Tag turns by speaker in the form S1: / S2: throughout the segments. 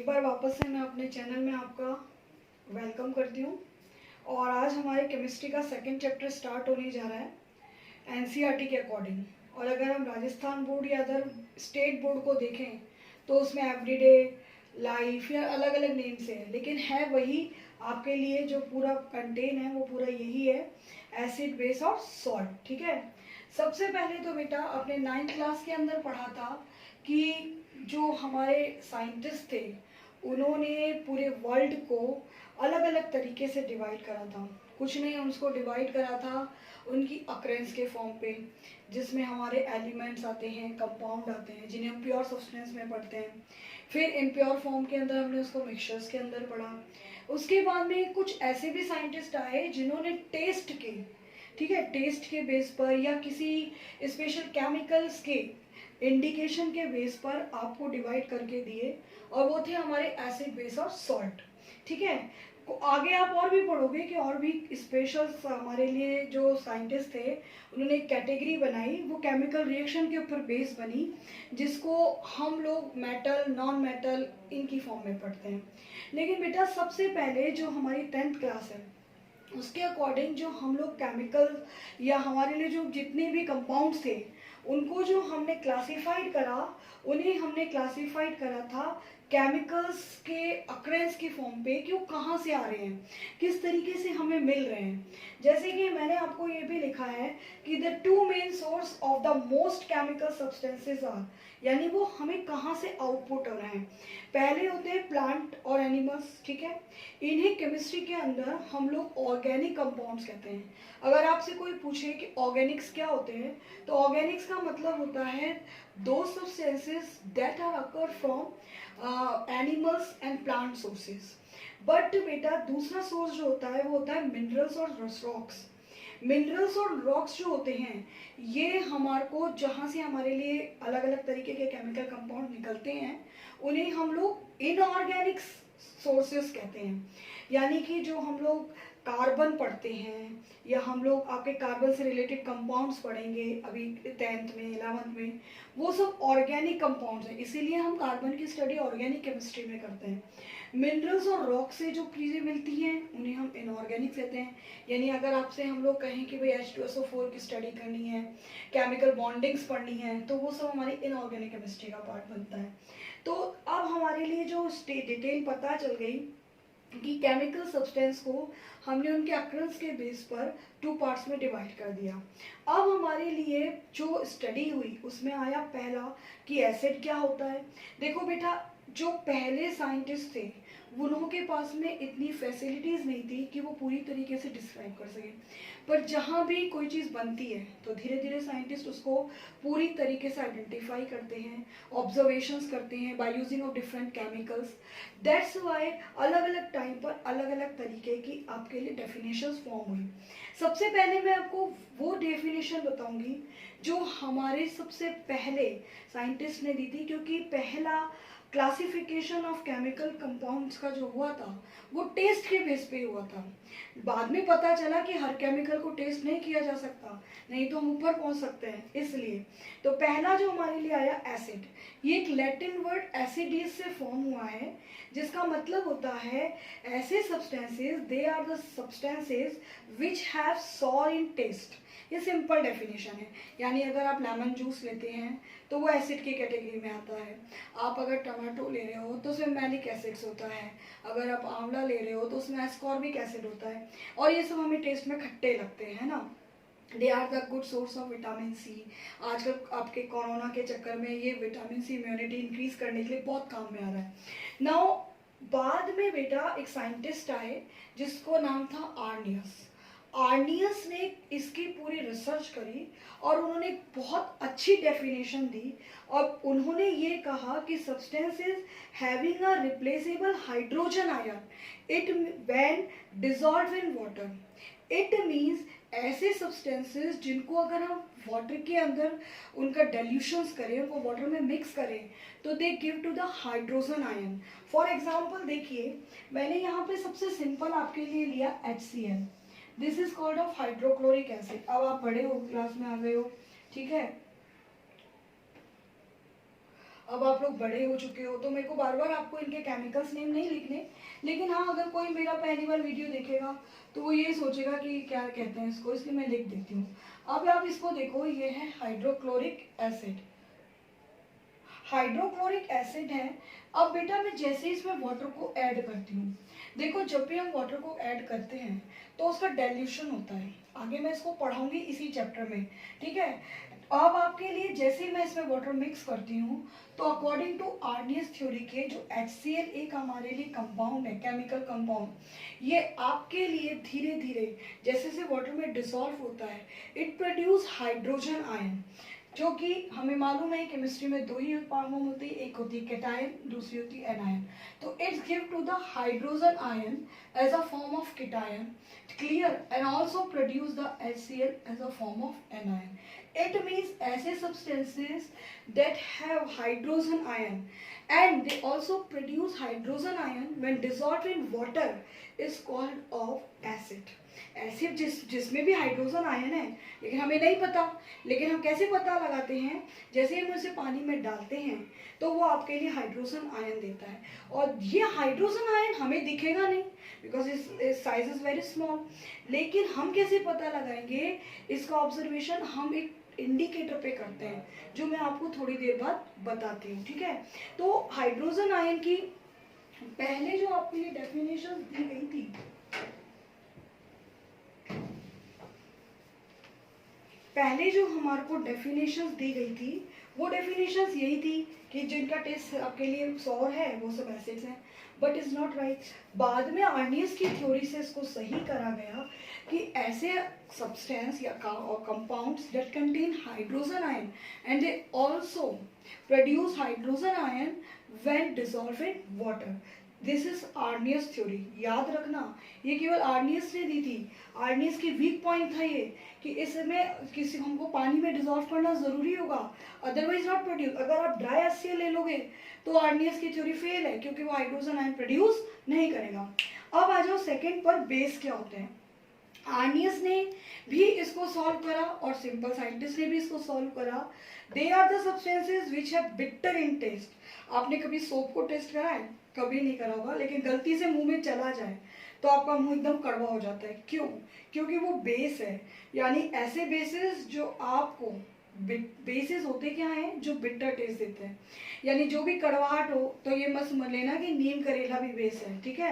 S1: बार वापस से मैं अपने चैनल में आपका वेलकम करती हूँ। और आज हमारे केमिस्ट्री का सेकंड चैप्टर स्टार्ट होने जा रहा है एनसीईआरटी के अकॉर्डिंग। और अगर हम राजस्थान बोर्ड या अदर स्टेट बोर्ड को देखें तो उसमें एवरीडे, लाइफ या अलग अलग नेम से है, लेकिन है वही। आपके लिए जो पूरा कंटेन है वो पूरा यही है, एसिड, बेस और सॉल्ट। ठीक है। सबसे पहले तो बेटा अपने 9th क्लास के अंदर पढ़ा था कि जो हमारे साइंटिस्ट थे उन्होंने पूरे वर्ल्ड को अलग अलग तरीके से डिवाइड करा था। कुछ ने उसको डिवाइड करा था उनकी अक्रेंस के फॉर्म पे, जिसमें हमारे एलिमेंट्स आते हैं, कंपाउंड आते हैं, जिन्हें हम प्योर सब्सटेंस में पढ़ते हैं। फिर इम्प्योर फॉर्म के अंदर हमने उसको मिक्सचर्स के अंदर पढ़ा। उसके बाद में कुछ ऐसे भी साइंटिस्ट आए जिन्होंने टेस्ट के, ठीक है, टेस्ट के बेस पर या किसी स्पेशल केमिकल्स के इंडिकेशन के बेस पर आपको डिवाइड करके दिए, और वो थे हमारे एसिड, बेस और सॉल्ट। ठीक है। आगे आप और भी पढ़ोगे कि और भी स्पेशल हमारे लिए जो साइंटिस्ट थे उन्होंने एक कैटेगरी बनाई, वो केमिकल रिएक्शन के ऊपर बेस बनी, जिसको हम लोग मेटल, नॉन मेटल इनकी फॉर्म में पढ़ते हैं। लेकिन बेटा सबसे पहले जो हमारी 10th क्लास है उसके अकॉर्डिंग जो हम लोग केमिकल या हमारे लिए जो जितने भी कंपाउंड्स थे उनको जो हमने क्लासिफाइड करा, उन्हें हमने क्लासिफाइड करा था केमिकल्स के अक्रेंस की फॉर्म पे, कि वो कहाँ से आ रहे हैं, किस तरीके से हमें मिल रहे हैं। जैसे कि मैंने आपको ये भी लिखा है कि the two main source of the most chemical substances are, यानी वो हमें कहाँ से आउटपुट हो रहे हैं। पहले होते हैं प्लांट और एनिमल्स। ठीक है। इन्हें केमिस्ट्री के अंदर हम लोग ऑर्गेनिक कंपाउंड्स कहते हैं। अगर आपसे कोई पूछे कि ऑर्गेनिक्स क्या होते हैं, तो ऑर्गेनिक्स का मतलब होता है दो substances that are occur from animals and plant sources. But बेटा दूसरा सोर्स जो होता है वो होता है मिनरल्स और रॉक्स। मिनरल्स और रॉक्स जो होते हैं ये हमारे को जहाँ से हमारे लिए अलग अलग तरीके के केमिकल कंपाउंड निकलते हैं उन्हें हम लोग इनऑर्गेनिक सोर्सेस कहते हैं। यानी कि जो हम लोग कार्बन पढ़ते हैं या हम लोग आपके कार्बन से रिलेटेड कंपाउंड्स पढ़ेंगे अभी 10th में, 11th में, वो सब ऑर्गेनिक कंपाउंड्स हैं, इसीलिए हम कार्बन की स्टडी ऑर्गेनिक केमिस्ट्री में करते हैं। मिनरल्स और रॉक से जो चीज़ें मिलती हैं उन्हें हम इनऑर्गेनिक कहते हैं। यानी अगर आपसे हम लोग कहें कि भाई H2SO4 की स्टडी करनी है, केमिकल बॉन्डिंग्स पढ़नी है, तो वो सब हमारी इनऑर्गेनिक केमिस्ट्री का पार्ट बनता है। तो अब हमारे लिए जो डिटेल पता चल गई कि केमिकल सब्सटेंस को हमने उनके अक्रेंस के बेस पर 2 पार्ट्स में डिवाइड कर दिया। अब हमारे लिए जो स्टडी हुई उसमें आया पहला कि एसिड क्या होता है। देखो बेटा जो पहले साइंटिस्ट थे उनके पास में इतनी फैसिलिटीज़ नहीं थी कि वो पूरी तरीके से डिस्क्राइब कर सके, पर जहाँ भी कोई चीज़ बनती है तो धीरे धीरे साइंटिस्ट उसको पूरी तरीके से आइडेंटिफाई करते हैं, ऑब्जर्वेशंस करते हैं by using of different chemicals. That's why अलग अलग टाइम पर अलग अलग तरीके की आपके लिए डेफिनेशंस फॉर्म हुई। सबसे पहले मैं आपको वो डेफिनेशन बताऊंगी जो हमारे सबसे पहले साइंटिस्ट ने दी थी, क्योंकि पहला क्लासिफिकेशन ऑफ केमिकल कंपाउंड्स का जो हुआ था वो टेस्ट के बेस पे हुआ था। बाद में पता चला कि हर केमिकल को टेस्ट नहीं किया जा सकता, नहीं तो हम ऊपर पहुंच सकते हैं, इसलिए। तो पहला जो हमारे लिए आया एसिड। ये एक लैटिन वर्ड एसिडिस से फॉर्म हुआ है, जिसका मतलब होता है ऐसे substances, they are the substances which have sour in taste. ये सिंपल डेफिनेशन है। यानी अगर आप लेमन जूस लेते हैं तो वो एसिड की कैटेगरी में आता है। आप अगर टमाटो ले रहे हो तो उसमें मैलिक एसिड्स होता है। अगर आप आंवला ले रहे हो तो उसमें एस्कॉर्बिक एसिड होता है। और ये सब हमें टेस्ट में खट्टे लगते हैं ना। They are the good source of vitamin C. आजकल आपके कोरोना के चक्कर में ये विटामिन सी इम्यूनिटी इंक्रीज करने के लिए बहुत काम में आ रहा है। नाउ बाद में बेटा एक साइंटिस्ट आए जिसको नाम था आर्नियस। आर्नियस ने इसकी पूरी रिसर्च करी और उन्होंने बहुत अच्छी डेफिनेशन दी, और उन्होंने ये कहा कि substances having a replaceable hydrogen ion it when dissolve in water. It means ऐसे सब्सटेंसेस जिनको अगर हम वाटर के अंदर उनका डाइल्यूशंस करें, उनको वाटर में मिक्स करें, तो they give to the hydrogen ion. For example देखिए, मैंने यहाँ पे सबसे सिंपल आपके लिए लिया HCl। This is called off hydrochloric acid. अब आप बड़े हो, क्लास में आ गए हो, ठीक है। अब आप लोग बड़े हो चुके हो तो मेरे को बार बार आपको इनके केमिकल्स नेम नहीं लिखने, लेकिन हाँ अगर कोई मेरा पहली बार वीडियो देखेगा तो वो ये सोचेगा कि क्या कहते हैं इसको, इसलिए मैं लिख देती हूँ। अब आप इसको देखो, ये है हाइड्रोक्लोरिक एसिड, हाइड्रोक्लोरिक एसिड है। अब बेटा मैं जैसे इसमें वाटर को ऐड करती हूँ, देखो जब भी हम वाटर को ऐड करते हैं तो उसका डाइल्यूशन होता है, आगे मैं इसको पढ़ाऊंगी इसी चैप्टर में, ठीक है। अब आपके लिए जैसे ही मैं इसमें वाटर मिक्स करती हूँ तो अकॉर्डिंग टू आर्नियस थ्योरी के जो HCl एक हमारे लिए कंपाउंड है, केमिकल कंपाउंड, ये आपके लिए धीरे धीरे जैसे जैसे वाटर में डिसॉल्व होता है इट प्रोड्यूस हाइड्रोजन आयन, जो कि हमें मालूम है केमिस्ट्री में दो ही फॉर्म होती है, एक होती है कैटायन, दूसरी होती है एनायन। तो it's give to the hydrogen ion as a form of cation, clear, and also produce the HCl as a form of anion. It means acid substances that have hydrogen ion and they also produce hydrogen ion when dissolved in water is called of acid. Acid जिसमें भी hydrogen ion है, लेकिन हमें नहीं पता, लेकिन हम कैसे पता लगाते हैं, जैसे ही हम उसे पानी में डालते हैं तो वो आपके लिए हाइड्रोजन आयन देता है। और ये हाइड्रोजन आयन हमें दिखेगा नहीं बिकॉज इस साइज इज वेरी स्मॉल, लेकिन हम कैसे पता लगाएंगे इसका ऑब्जर्वेशन हम एक इंडिकेटर पे करते हैं, जो मैं आपको थोड़ी देर बाद बताती हूँ, ठीक है। तो हाइड्रोजन आयन की पहले जो आपके लिए डेफिनेशन दी गई थी, पहले जो हमारे को डेफिनेशंस दी गई थी वो डेफिनेशंस यही थी कि जिनका टेस्ट आपके लिए सौर है वो सब एसिड्स हैं, बट इज नॉट राइट। बाद में आर्नियस की थ्योरी से इसको सही करा गया कि ऐसे सब्सटेंस या compounds that contain hydrogen ion and they also produce hydrogen ion when dissolve in water, this is Arrhenius theory. याद रखना ये केवल आर्नियस ने दी थी, आर्नियस की वीक पॉइंट था ये कि इसमें किसी हमको पानी में डिसॉल्व करना जरूरी होगा, अदरवाइज नॉट प्रोड्यूस। अगर आप ड्राई HCl ले लोगे तो आर्नियस की थ्योरी फेल है क्योंकि वो हाइड्रोजन आयन प्रोड्यूस नहीं करेगा। अब आ जाओ सेकंड पर, बेस क्या होते हैं। आर्नियस ने भी इसको सॉल्व करा और सिंपल साइंटिस्ट ने भी इसको सॉल्व करा। They are the substances which have bitter in taste. आपने कभी सोप को टेस्ट करा है? कभी नहीं करा होगा, लेकिन गलती से मुंह में चला जाए तो आपका मुंह एकदम कड़वा हो जाता है। क्यों? क्योंकि वो बेस है, यानी ऐसे बेसिस जो आपको बेसिस होते क्या हैं जो बिटर टेस्ट देते हैं, यानी जो भी कड़वाहट हो तो ये मत समझ लेना कि नीम करेला भी बेस है, ठीक है।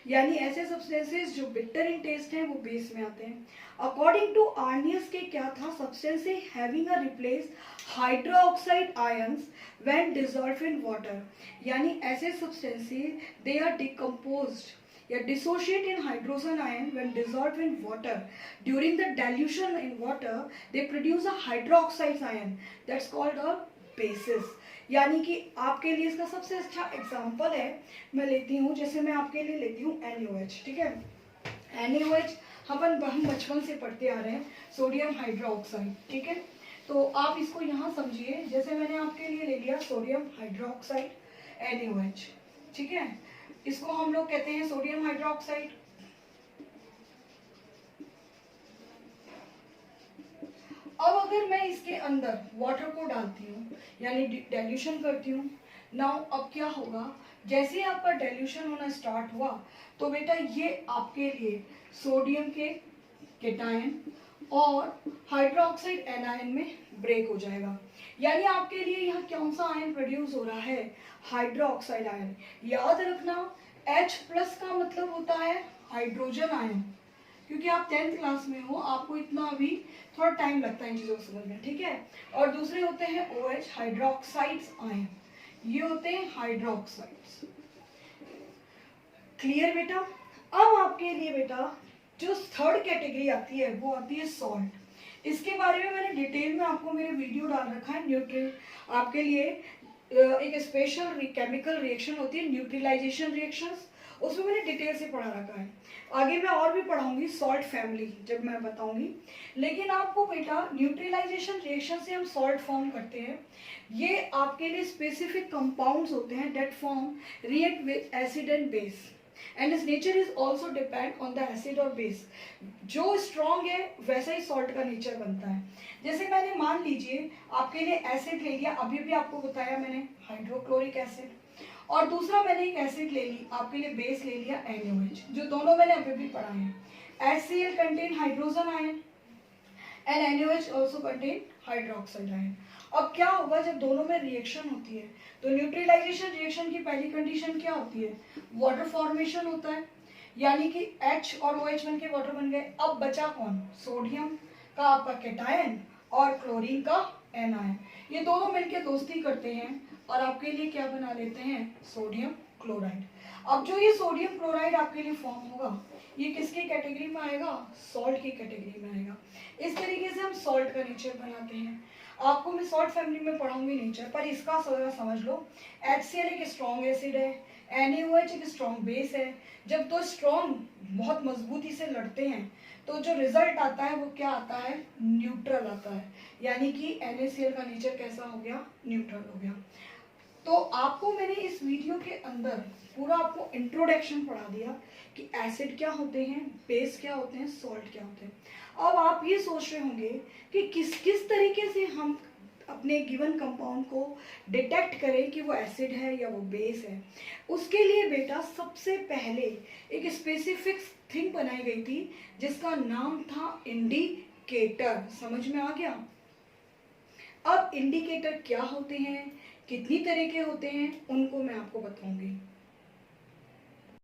S1: यानी ऐसे सब्सटेंसेस जो बिटर इन टेस्ट हैं वो बेस में आते हैं। अकॉर्डिंग टू आर्नियस के क्या था, substance having a replace hydroxide ions when dissolve in water, यानी ऐसे सब्सटेंसेस दे आर डिकम्पोज्ड या dissociate in hydrogen ion when dissolved in water. During the dilution in water, they produce a hydroxide ion that's called a basis. यानी कि आपके लिए इसका सबसे अच्छा एग्जाम्पल है, मैं लेती हूँ, जैसे मैं आपके लिए लेती हूँ NaOH, ठीक है। NaOH हम बचपन से पढ़ते आ रहे हैं, सोडियम हाइड्रोक्साइड, ठीक है। तो आप इसको यहाँ समझिए, जैसे मैंने आपके लिए ले लिया सोडियम हाइड्रोक्साइड NaOH, ठीक है। इसको हम लोग कहते हैं सोडियम हाइड्रोक्साइड। अब अगर मैं इसके अंदर वाटर को डालती हूँ यानी डाइल्यूशन करती हूँ, नाउ अब क्या होगा, जैसे ही आपका डाइल्यूशन होना स्टार्ट हुआ तो बेटा ये आपके लिए सोडियम के केटायन और हाइड्रोक्साइड एनायन में ब्रेक हो जाएगा। यानी आपके लिए यहाँ कौन सा आयन प्रोड्यूस हो रहा है, हाइड्रोक्साइड आयन। याद रखना H प्लस का मतलब होता है हाइड्रोजन आयन, क्योंकि आप 10th क्लास में हो, आपको इतना अभी थोड़ा टाइम लगता है इन चीजों को समझने, ठीक है। और दूसरे होते हैं OH हाइड्रोक्साइड्स आयन, ये होते हैं हाइड्रोक्साइड्स। क्लियर बेटा। अब आपके लिए बेटा जो थर्ड कैटेगरी आती है वो आती है सॉल्ट। इसके बारे में मैंने डिटेल में आपको मेरे वीडियो डाल रखा है। न्यूट्रल आपके लिए एक स्पेशल केमिकल रिएक्शन होती है न्यूट्रलाइजेशन रिएक्शंस, उसमें मैंने डिटेल से पढ़ा रखा है। आगे मैं और भी पढ़ाऊंगी सॉल्ट फैमिली जब मैं बताऊंगी, लेकिन आपको बेटा न्यूट्रलाइजेशन रिएक्शन से हम सॉल्ट फॉर्म करते हैं। ये आपके लिए स्पेसिफिक कंपाउंड्स होते हैं that form react with acid and base. And इस nature is also depend on the acid और बेस। जो स्ट्रॉन्ग है वैसा ही सॉल्ट का नेचर बनता है। जैसे मैंने मान लीजिए आपके लिए एसिड ले लिया, अभी भी आपको बताया मैंने हाइड्रोक्लोरिक एसिड, और दूसरा मैंने एक एसिड ले ली, आपके लिए बेस ले लिया NaOH, जो दोनों मैंने अभी भी पढ़ा है। HCl contain hydrogen ion and NaOH also contain hydroxide ion. अब क्या होगा जब दोनों में रिएक्शन होती है, तो न्यूट्रलाइजेशन रिएक्शन की पहली कंडीशन क्या होती है, वाटर फॉर्मेशन होता है, यानी कि H और OH बन के वाटर बन गए। अब बचा कौन, सोडियम का आपका कैटायन और क्लोरीन का एनायन, ये दोनों मिलकर दोस्ती करते हैं और आपके लिए क्या बना लेते हैं, सोडियम क्लोराइड। अब जो ये सोडियम क्लोराइड आपके लिए फॉर्म होगा, ये किसकी कैटेगरी में आएगा, सॉल्ट की कैटेगरी में आएगा। इस तरीके से हम सॉल्ट का नेचर बनाते हैं। आपको मैं सॉल्ट फैमिली में पढ़ाऊंगी नेचर, पर इसका समझ लो। HCl एक स्ट्रॉन्ग एसिड है, NaOH एक स्ट्रॉन्ग बेस है। जब दो स्ट्रॉन्ग बहुत मजबूती से लड़ते हैं तो जो रिजल्ट आता है वो क्या आता है, न्यूट्रल आता है, यानी कि NaCl का नेचर कैसा हो गया, न्यूट्रल हो गया। तो आपको मैंने इस वीडियो के अंदर पूरा आपको इंट्रोडक्शन पढ़ा दिया कि एसिड क्या होते हैं, बेस क्या होते हैं, सॉल्ट क्या होते हैं। अब आप ये सोच रहे होंगे कि किस किस तरीके से हम अपने गिवन कंपाउंड को डिटेक्ट करें कि वो एसिड है या वो बेस है। उसके लिए बेटा सबसे पहले एक स्पेसिफिक थिंग बनाई गई थी जिसका नाम था इंडिकेटर। समझ में आ गया। अब इंडिकेटर क्या होते हैं, कितनी तरह के होते हैं, उनको मैं आपको बताऊंगी।